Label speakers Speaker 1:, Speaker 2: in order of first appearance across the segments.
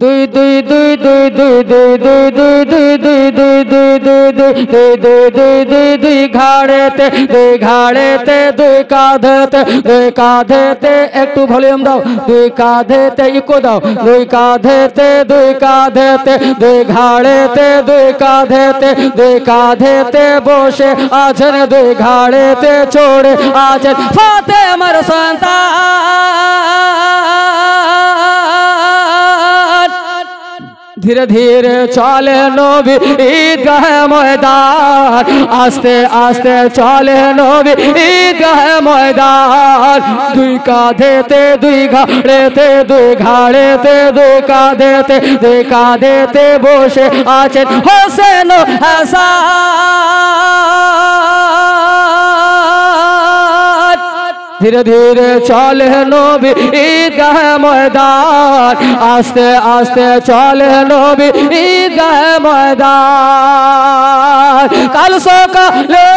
Speaker 1: দুই দুই দুই দুই দুই দুই দুই দুই দুই দুই দুই দুই দুই দুই দুই দুই দুই দুই দুই ঘাড়েতে দুই কাঁধেতে একটু ভলিউম দাও দুই কাঁধেতে ইকো দাও দুই কাঁধেতে দুই ঘাড়েতে দুই কাঁধেতে বসে আছেন দুই ঘাড়েতে চড়ে আছেন ফাতেমার সন্তান ধীরে ধীরে চলে নবী ঈদগাহ ময়দান আস্তে আস্তে চলে নবী ঈদগাহ ময়দান দুই কাঁধেতে দুই ঘাড়েতে দুই কাঁধেতে বসে আছেন হোসেন ও হাসান ধীরে ধীরে চলে নবী ঈদগাহ ময়দান আস্তে আস্তে চলে নবী ঈদগাহ ময়দান কাল সকালে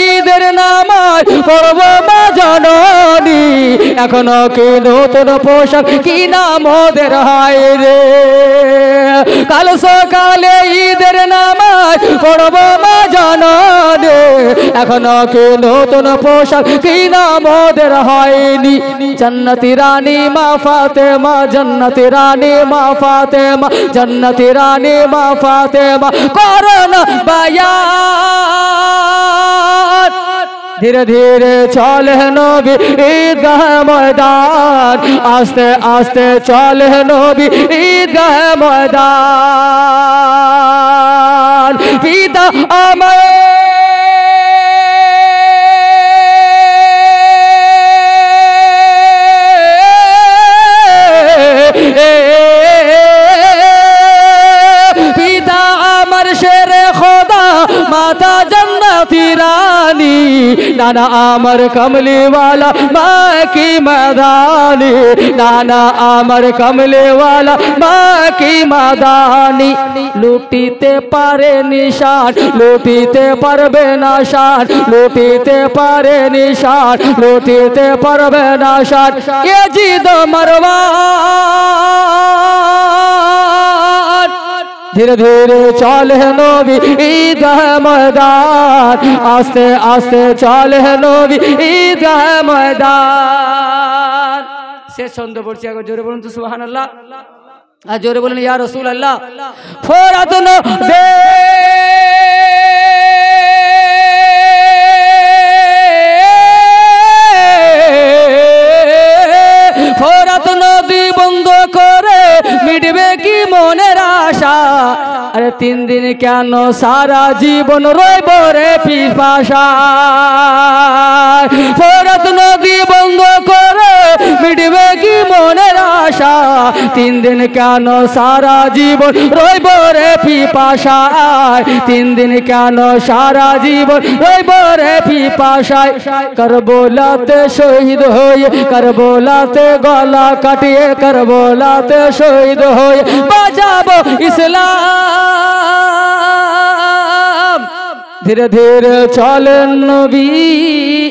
Speaker 1: ঈদের নামাজ পড়ব মা জননী এখনো কি নতুন পোশাক কি নাম ওদের হয় রে কাল সকালে ঈদের নামাজ পড়ব মা জননী এখনো কি নতুন পোশাক কি নাম ওদের হয়নি জান্নাতি রানী মা ফাতেমা জান্নাতি রানী মা ফাতেমা জান্নাতি রানী মা ফাতেমা করোনা বায়াত ধীরে ধীরে চলে নবী ঈদগাহ ময়দান আস্তে আস্তে চলে নবী ঈদগাহ ময়দান পিতা আমার পিতা আমার শেরে খোদা মাতা জান্নাতি রানী नाना आमर कमली वाला माँ की मदानी नाना आमर कमले वाला माँ की मदानी लुटीते पारे निशान लुटीते परबे नाशान लुटीते पारे निशान लुटीते परबे नाशान ये जीदो मरवान धीरे धीरे चले नबी ঈদগাহ ময়দান আস্তে আস্তে চলে নবী ঈদগাহ ময়দান শেষ ছন্দ পড়ছি একবার জোরে বলুন তো সুবহানাল্লাহ আর জোরে বলুন ইয়া রাসূলুল্লাহ ফরাত নদে ফরাত নদী বন্ধ করে মিটবে কি মনের আশা अरे तीन दिन क्या नो सारा जीवन रोइब रे पिपासा फरात नदी बंद करे मिटबे की मनेर आशा तीन दिन क्या नो सारा जीवन रोइब रे पिपासा तीन दिन क्या नो सारा जीवन रोइब रे पिपासा करबलाते शहीद होए करबलाते गला काटिए करबलाते शहीद होए बाजाबो इस्लाम धीरे धीरे चले नबी